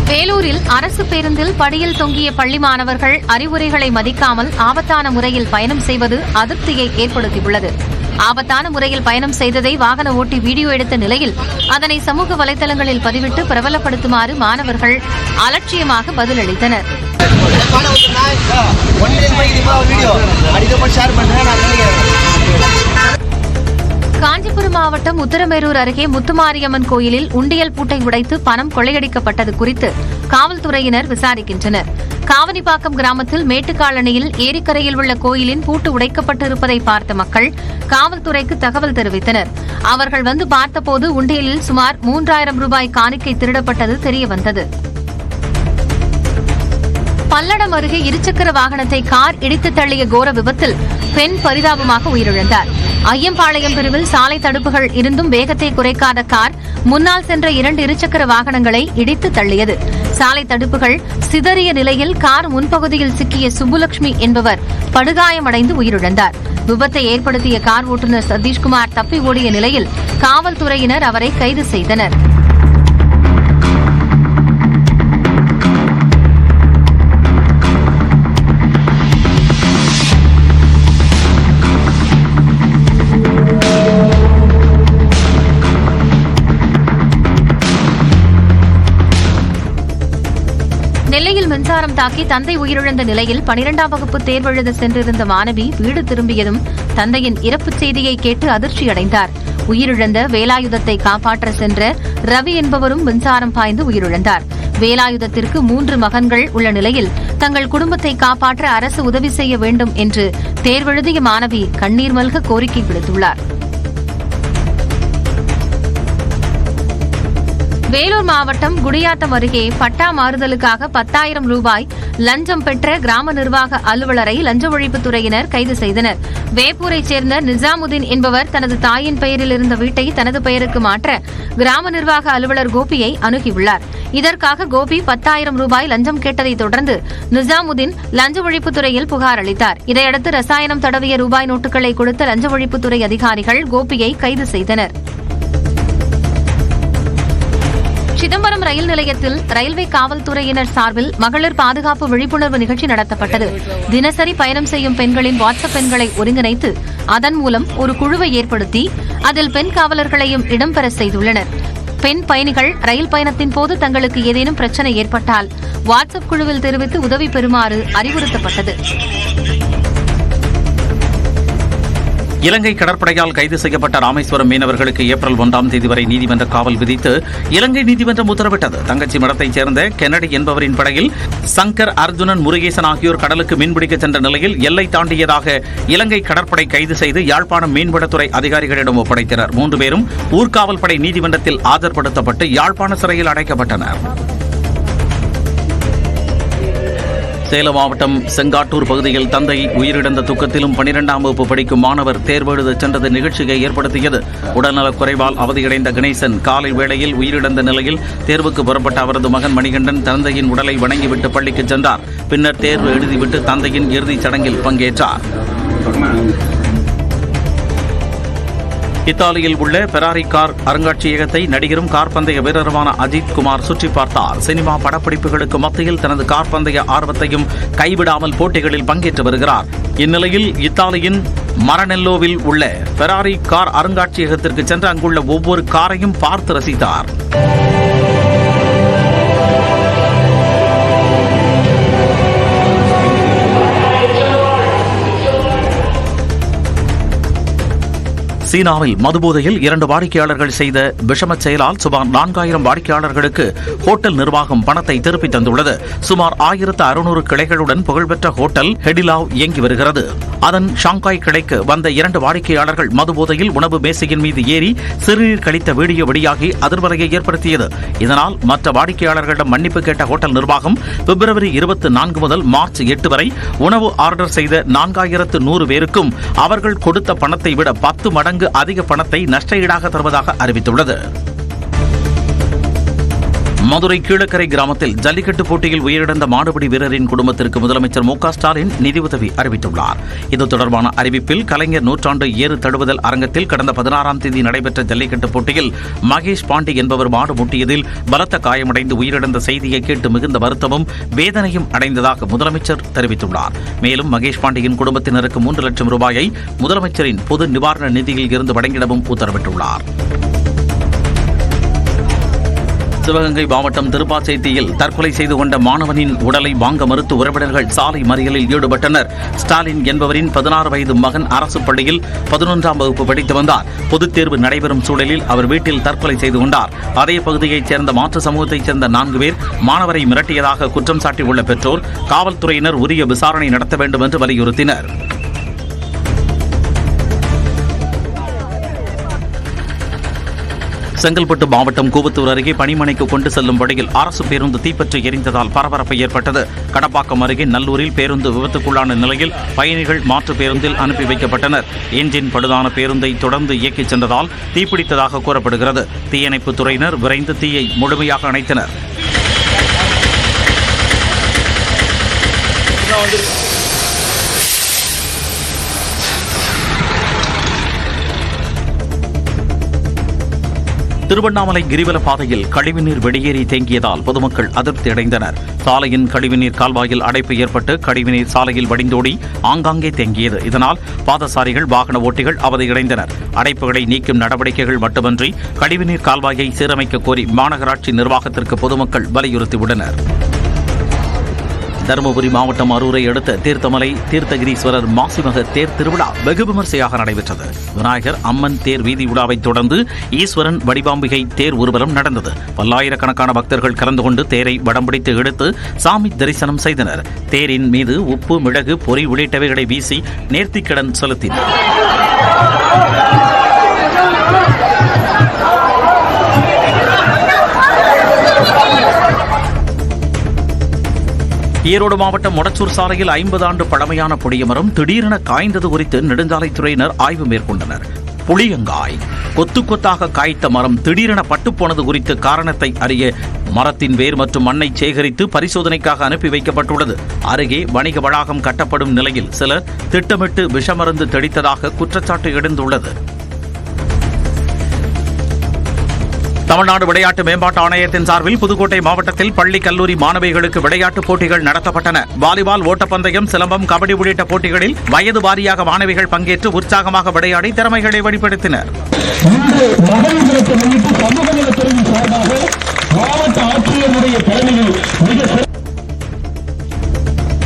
வேலூரில் அரசு பேருந்தில் படியில் தொங்கிய பள்ளி மாணவர்கள் அறிவுரைகளை மதிக்காமல் ஆபத்தான முறையில் பயணம் செய்வது அதிருப்தியை ஏற்படுத்தியுள்ளது. ஆபத்தான முறையில் பயணம் செய்ததை வாகன ஓட்டி வீடியோ எடுத்த நிலையில் அதனை சமூக வலைதளங்களில் பதிவிட்டு பிரபலப்படுத்துமாறு மாணவர்கள் அலட்சியமாக பதிலளித்தனர். காஞ்சிபுரம் மாவட்டம் உத்தரமேரூர் அருகே முத்துமாரியம்மன் கோயிலில் உண்டியல் பூட்டை உடைத்து பணம் கொள்ளையடிக்கப்பட்டது குறித்து காவல்துறையினர் விசாரிக்கின்றனர். காவனிப்பாக்கம் கிராமத்தில் மேட்டுக்காலனியில் ஏரிக்கரையில் உள்ள கோயிலின் பூட்டு உடைக்கப்பட்டிருப்பதை பார்த்த மக்கள் காவல்துறைக்கு தகவல் தெரிவித்தனர். அவர்கள் வந்து பார்த்தபோது உண்டியலில் சுமார் 3000 ரூபாய் காணிக்கை திருடப்பட்டது தெரியவந்தது. பல்லடம் அருகே இருசக்கர வாகனத்தை கார் இடித்து தள்ளிய கோர விபத்தில் பெண் பரிதாபமாக உயிரிழந்தார். ஐயம்பாளையம் பிரிவில் சாலை தடுப்புகள் இருந்தும் வேகத்தை குறைக்காத கார் முன்னால் சென்ற 2 இருசக்கர வாகனங்களை இடித்து தள்ளியது. சாலை தடுப்புகள் சிதறிய நிலையில் கார் முன்பகுதியில் சிக்கிய சுப்புலட்சுமி என்பவர் படுகாயமடைந்து உயிரிழந்தார். விபத்தை ஏற்படுத்திய கார் ஓட்டுநர் சதீஷ்குமார் தப்பி ஓடிய நிலையில் காவல்துறையினர் அவரை கைது செய்தனர். நெல்லையில் மின்சாரம் தாக்கி தந்தை உயிரிழந்த நிலையில் 12ஆம் வகுப்பு தேர்வெழுத சென்றிருந்த மாணவி வீடு திரும்பியதும் தந்தையின் இறப்புச் செய்தியை கேட்டு அதிர்ச்சியடைந்தார். உயிரிழந்த வேலாயுதத்தை காப்பாற்ற சென்ற ரவி என்பவரும் மின்சாரம் பாய்ந்து உயிரிழந்தார். வேலாயுதத்திற்கு 3 மகன்கள் உள்ள நிலையில் தங்கள் குடும்பத்தை காப்பாற்ற அரசு உதவி செய்ய வேண்டும் என்று தேர்வெழுதிய மாணவி கண்ணீர் மல்க கோரிக்கை விடுத்துள்ளார். வேலூர் மாவட்டம் குடியாத்தம் அருகே பட்டா மாறுதலுக்காக 10,000 ரூபாய் லஞ்சம் பெற்ற கிராம நிர்வாக அலுவலரை லஞ்ச ஒழிப்புத்துறையினர் கைது செய்தனர். வேப்பூரைச் சேர்ந்த நிசாமுதீன் என்பவர் தனது தாயின் பெயரில் இருந்த வீட்டை தனது பெயருக்கு மாற்ற கிராம நிர்வாக அலுவலர் கோபியை அணுகியுள்ளார். இதற்காக கோபி 10,000 ரூபாய் லஞ்சம் கேட்டதைத் தொடர்ந்து நிசாமுதீன் லஞ்ச ஒழிப்புத்துறையில் புகார் அளித்தார். இதையடுத்து ரசாயனம் தடவிய ரூபாய் நோட்டுகளை கொடுத்த லஞ்ச ஒழிப்புத்துறை அதிகாரிகள் கோபியை கைது செய்தனர். சிதம்பரம் ரயில் நிலையத்தில் ரயில்வே காவல்துறையினர் சார்பில் மகளிர் பாதுகாப்பு விழிப்புணர்வு நிகழ்ச்சி நடத்தப்பட்டது. தினசரி பயணம் செய்யும் பெண்களின் வாட்ஸ்அப் எண்களை ஒருங்கிணைத்து அதன் மூலம் ஒரு குழுவை ஏற்படுத்தி அதில் பெண் காவலர்களையும் இடம்பெற செய்துள்ளனர். பெண் பயணிகள் ரயில் பயணத்தின் போது தங்களுக்கு ஏதேனும் பிரச்சனை ஏற்பட்டால் வாட்ஸ்அப் குழுவில் தெரிவித்து உதவி பெறுமாறு அறிவுறுத்தப்பட்டது. இலங்கை கடற்படையால் கைது செய்யப்பட்ட ராமேஸ்வரம் மீனவர்களுக்கு ஏப்ரல் 1ஆம் தேதி வரை நீதிமன்ற காவல் விதித்து இலங்கை நீதிமன்றம் உத்தரவிட்டது. தங்கச்சி மடத்தைச் சேர்ந்த கென்னடி என்பவரின் படகில் சங்கர், அர்ஜுனன், முருகேசன் ஆகியோர் கடலுக்கு மீன்பிடிக்க சென்ற நிலையில் எல்லை தாண்டியதாக இலங்கை கடற்படை கைது செய்து யாழ்ப்பாணம் மீன்வளத்துறை அதிகாரிகளிடம் ஒப்படைத்தனர். 3 பேரும் ஊர்காவல் படை நீதிமன்றத்தில் ஆஜர்படுத்தப்பட்டு யாழ்ப்பாண சிறையில் அடைக்கப்பட்டனர். சேலம் மாவட்டம் செங்காட்டூர் பகுதியில் தந்தை உயிரிழந்த துக்கத்திலும் 12ஆம் வகுப்பு படிக்கும் மாணவர் தேர்வெழுத சென்றது நிகழ்ச்சியை ஏற்படுத்தியது. உடல்நலக் குறைவால் அவதியடைந்த கணேசன் காலை வேளையில் உயிரிழந்த நிலையில் தேர்வுக்கு புறப்பட்ட அவரது மகன் மணிகண்டன் தந்தையின் உடலை வணங்கிவிட்டு பள்ளிக்கு சென்றார். பின்னர் தேர்வு எழுதிவிட்டு தந்தையின் இறுதிச் சடங்கில் பங்கேற்றார். இத்தாலியில் உள்ள பெராரி கார் அருங்காட்சியகத்தை நடிகரும் கார் பந்தய வீரருமான அஜித் குமார் சுற்றி பார்த்தார். சினிமா படப்பிடிப்புகளுக்கு மத்தியில் தனது கார் பந்தய ஆர்வத்தையும் கைவிடாமல் போட்டிகளில் பங்கேற்று வருகிறார். இந்நிலையில் இத்தாலியின் மரனெல்லோவில் உள்ள பெராரி கார் அருங்காட்சியகத்திற்கு சென்று அங்குள்ள ஒவ்வொரு காரையும் பார்த்து ரசித்தார். சீனாவில் மதுபோதையில் 2 வாடிக்கையாளர்கள் செய்த விஷமச் செயலால் சுமார் 4000 வாடிக்கையாளர்களுக்கு ஹோட்டல் நிர்வாகம் பணத்தை திருப்பித் தந்துள்ளது. சுமார் 1600 கிளைகளுடன் புகழ்பெற்ற ஹோட்டல் ஹெடிலாவ் இயங்கி வருகிறது. அதன் ஷாங்காய் கிளைக்கு வந்த 2 வாடிக்கையாளர்கள் மதுபோதையில் உணவு மேசையின் மீது ஏறி சிறுநீர் கழித்த வீடியோ வெளியாகி அதிர்வலையை ஏற்படுத்தியது. இதனால் மற்ற வாடிக்கையாளர்களிடம் மன்னிப்பு கேட்ட ஹோட்டல் நிர்வாகம் பிப்ரவரி 24 முதல் மார்ச் 8 வரை உணவு ஆர்டர் செய்த 4100 பேருக்கும் அவர்கள் கொடுத்த பணத்தை விட 10 மடங்கு அதிக பணத்தை நஷ்ட ஈடாக தருவதாக அறிவித்துள்ளது. மதுரை கீழக்கரை கிராமத்தில் ஜல்லிக்கட்டு போட்டியில் உயிரிழந்த மாடுபிடி வீரரின் குடும்பத்திற்கு முதலமைச்சர் மு.க. ஸ்டாலின் நிதியுதவி அறிவித்துள்ளார். இது தொடர்பான அறிவிப்பில் கலைஞர் நூற்றாண்டு ஏறு தழுவுதல் அரங்கத்தில் கடந்த 16ஆம் தேதி நடைபெற்ற ஜல்லிக்கட்டு போட்டியில் மகேஷ் பாண்டி என்பவர் மாடு முட்டியதில் பலத்த காயமடைந்து உயிரிழந்த செய்தியை கேட்டு மிகுந்த வருத்தமும் வேதனையும் அடைந்ததாக முதலமைச்சர் தெரிவித்துள்ளார். மேலும் மகேஷ் பாண்டியின் குடும்பத்தினருக்கு 3 லட்சம் ரூபாயை முதலமைச்சரின் பொது நிவாரண நிதியில் இருந்து வழங்கிடவும் உத்தரவிட்டுள்ளார். சிவகங்கை மாவட்டம் திருப்பாச்சேத்தியில் தற்கொலை செய்து கொண்ட மாணவனின் உடலை வாங்க மறுத்து உறவினர்கள் சாலை மறியலில் ஈடுபட்டனர். ஸ்டாலின் என்பவரின் 16 வயது மகன் அரசு பள்ளியில் 11ஆம் வகுப்பு படித்து வந்தார். பொதுத் தேர்வு நடைபெறும் சூழலில் அவர் வீட்டில் தற்கொலை செய்து கொண்டார். அதே பகுதியைச் சேர்ந்த மாற்று சமூகத்தைச் சேர்ந்த 4 பேர் மாணவரை மிரட்டியதாக குற்றம் சாட்டியுள்ள பெற்றோர் காவல்துறையினர் உரிய விசாரணை நடத்த வேண்டும் என்று வலியுறுத்தினர். செங்கல்பட்டு மாவட்டம் கூவத்தூர் அருகே பணிமனைக்கு கொண்டு செல்லும் வழியில் அரசு பேருந்து தீப்பற்றி எரிந்ததால் பரபரப்பு ஏற்பட்டது. கடப்பாக்கம் அருகே நல்லூரில் பேருந்து விபத்துக்குள்ளான நிலையில் பயணிகள் மாற்று பேருந்தில் அனுப்பி வைக்கப்பட்டனர். என்ஜின் பழுதான பேருந்தை தொடர்ந்து இயக்கிச் சென்றதால் தீப்பிடித்ததாக கூறப்படுகிறது. தீயணைப்புத் துறையினர் விரைந்து தீயை முழுமையாக அணைத்தனர். திருவண்ணாமலை கிரிவல பாதையில் கழிவுநீர் வெளியேறி தேங்கியதால் பொதுமக்கள் அதிருப்தி அடைந்தனர். சாலையின் கழிவுநீர் கால்வாயில் அடைப்பு ஏற்பட்டு கழிவுநீர் சாலையில் வடிந்தோடி ஆங்காங்கே தேங்கியது. இதனால் பாதசாரிகள் வாகன ஓட்டிகள் அவதியடைந்தனர். அடைப்புகளை நீக்கும் நடவடிக்கைகள் மட்டுமன்றி கழிவுநீர் கால்வாயை சீரமைக்க கோரி மாநகராட்சி நிர்வாகத்திற்கு பொதுமக்கள் வலியுறுத்தியுள்ளனர். தருமபுரி மாவட்டம் அரூரை அடுத்த தீர்த்தமலை தீர்த்தகிரீஸ்வரர் மாசிமக தேர் திருவிழா வெகு விமர்சையாக நடைபெற்றது. விநாயகர் அம்மன் தேர் வீதி விழாவைத் தொடர்ந்து ஈஸ்வரன் வடிவாம்பிகை தேர் ஊர்வலம் நடந்தது. பல்லாயிரக்கணக்கான பக்தர்கள் கலந்து கொண்டு தேரை வடம் பிடித்து இழுத்து சாமி தரிசனம் செய்தனர். தேரின் மீது உப்பு, மிளகு, பொறி உள்ளிட்டவைகளை வீசி நேர்த்திக்கடன் செலுத்தினர். ஈரோடு மாவட்டம் மொடச்சூர் சாலையில் 50 ஆண்டு பழமையான புளியமரம் திடீரென காய்ந்தது குறித்து நெடுஞ்சாலைத்துறையினர் ஆய்வு மேற்கொண்டனர். புளியங்காய் கொத்து கொத்தாக காய்த்த மரம் திடீரென பட்டுப்போனது குறித்து காரணத்தை அறிய மரத்தின் வேர் மற்றும் மண்ணை சேகரித்து பரிசோதனைக்காக அனுப்பி வைக்கப்பட்டுள்ளது. அருகே வணிக வளாகம் கட்டப்படும் நிலையில் சிலர் திட்டமிட்டு விஷமருந்து தெளித்ததாக குற்றச்சாட்டு எழுந்துள்ளது. தமிழ்நாடு விளையாட்டு மேம்பாட்டு ஆணையத்தின் சார்பில் புதுக்கோட்டை மாவட்டத்தில் பள்ளி, கல்லூரி மாணவிகளுக்கு விளையாட்டுப் போட்டிகள் நடத்தப்பட்டன. வாலிபால், ஓட்டப்பந்தயம், சிலம்பம், கபடி உள்ளிட்ட போட்டிகளில் வயது வாரியாக மாணவிகள் பங்கேற்று உற்சாகமாக விளையாடி திறமைகளை வெளிப்படுத்தினர்.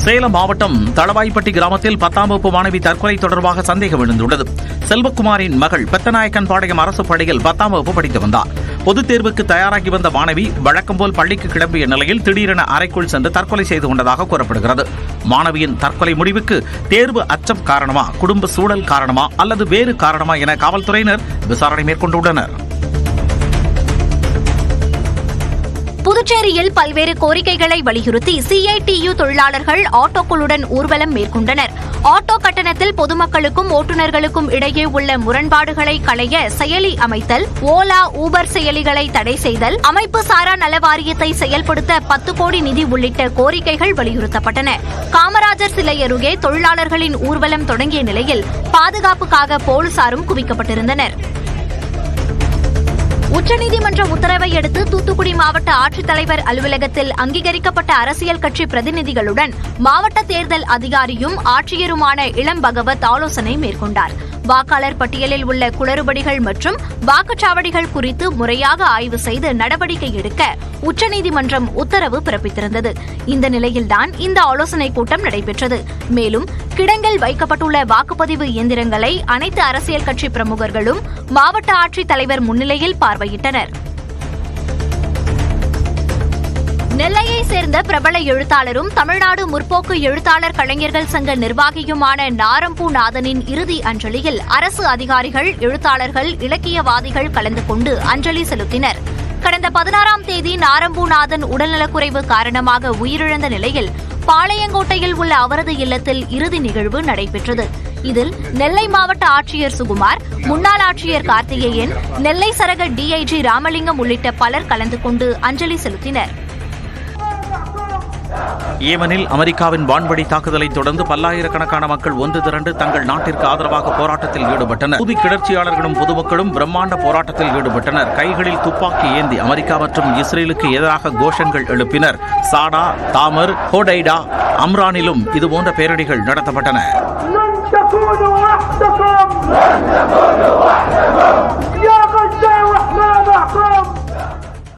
சேலம் மாவட்டம் தளவாய்ப்பட்டி கிராமத்தில் 10ஆம் வகுப்பு மாணவி தற்கொலை தொடர்பாக சந்தேகம் எழுந்துள்ளது. செல்வக்குமாரின் மகள் பெத்தநாயக்கன்பாளையம் அரசு பள்ளியில் 10ஆம் வகுப்பு படித்து வந்தார். பொதுத் தேர்வுக்கு தயாராகி வந்த மாணவி வழக்கம்போல் பள்ளிக்கு கிளம்பிய நிலையில் திடீரென அறைக்குள் சென்று தற்கொலை செய்து கொண்டதாக கூறப்படுகிறது. மாணவியின் தற்கொலை முடிவுக்கு தேர்வு அச்சம் காரணமா, குடும்ப சூழல் காரணமா அல்லது வேறு காரணமா என காவல்துறையினர் விசாரணை மேற்கொண்டுள்ளனர். புதுச்சேரியில் பல்வேறு கோரிக்கைகளை வலியுறுத்தி CITU தொழிலாளர்கள் ஆட்டோக்களுடன் ஊர்வலம் மேற்கொண்டனர். ஆட்டோ கட்டணத்தில் பொதுமக்களுக்கும் ஓட்டுநர்களுக்கும் இடையே உள்ள முரண்பாடுகளை களைய செயலி அமைத்தல், ஓலா, ஊபர் செயலிகளை தடை செய்தல், அமைப்பு சாரா நல வாரியத்தை செயல்படுத்த 10 கோடி நிதி உள்ளிட்ட கோரிக்கைகள் வலியுறுத்தப்பட்டன. காமராஜர் சிலை அருகே தொழிலாளர்களின் ஊர்வலம் தொடங்கிய நிலையில் பாதுகாப்புக்காக போலீசாரும் குவிக்கப்பட்டிருந்தனர். உச்சநீதிமன்ற உத்தரவை அடுத்து தூத்துக்குடி மாவட்ட ஆட்சித்தலைவர் அலுவலகத்தில் அங்கீகரிக்கப்பட்ட அரசியல் கட்சி பிரதிநிதிகளுடன் மாவட்ட தேர்தல் அதிகாரியும் ஆட்சியருமான இளம் பகவத் ஆலோசனை மேற்கொண்டார். வாக்காளர் பட்டியலில் உள்ள குளறுபடிகள் மற்றும் வாக்குச்சாவடிகள் குறித்து முறையாக ஆய்வு செய்து நடவடிக்கை எடுக்க உச்சநீதிமன்றம் உத்தரவு பிறப்பித்திருந்தது. இந்த நிலையில்தான் இந்த ஆலோசனைக் கூட்டம் நடைபெற்றது. மேலும் கிடங்கில் வைக்கப்பட்டுள்ள வாக்குப்பதிவு இயந்திரங்களை அனைத்து அரசியல் கட்சி பிரமுகர்களும் மாவட்ட ஆட்சித் தலைவர் முன்னிலையில் பார்வையிட்டனர். நெல்லையை சேர்ந்த பிரபல எழுத்தாளரும் தமிழ்நாடு முற்போக்கு எழுத்தாளர் கலைஞர்கள் சங்க நிர்வாகியுமான நாரம்பூ நாதனின் இறுதி அஞ்சலியில் அரசு அதிகாரிகள், எழுத்தாளர்கள், இலக்கியவாதிகள் கலந்து கொண்டு அஞ்சலி செலுத்தினர். கடந்த 16ஆம் தேதி நாரம்பூ நாதன் உடல்நலக்குறைவு காரணமாக உயிரிழந்த நிலையில் பாளையங்கோட்டையில் உள்ள அவரது இல்லத்தில் இறுதி நிகழ்வு நடைபெற்றது. இதில் நெல்லை மாவட்ட ஆட்சியர் சுகுமார், முன்னாள் ஆட்சியர் கார்த்திகேயன், நெல்லை சரக டிஐஜி ராமலிங்கம் உள்ளிட்ட பலர் கலந்து கொண்டு அஞ்சலி செலுத்தினர். ஏமனில் அமெரிக்காவின் வான்வழி தாக்குதலை தொடர்ந்து பல்லாயிரக்கணக்கான மக்கள் ஒன்று திரண்டு தங்கள் நாட்டிற்கு ஆதரவாக போராட்டத்தில் ஈடுபட்டனர். புது கிளர்ச்சியாளர்களும் பொதுமக்களும் பிரம்மாண்ட போராட்டத்தில் ஈடுபட்டனர். கைகளில் துப்பாக்கி ஏந்தி அமெரிக்கா மற்றும் இஸ்ரேலுக்கு எதிராக கோஷங்கள் எழுப்பினர். சாடா, தாமர், ஹோடைடா, அம்ரானிலும் இதுபோன்ற பேரணிகள் நடத்தப்பட்டன.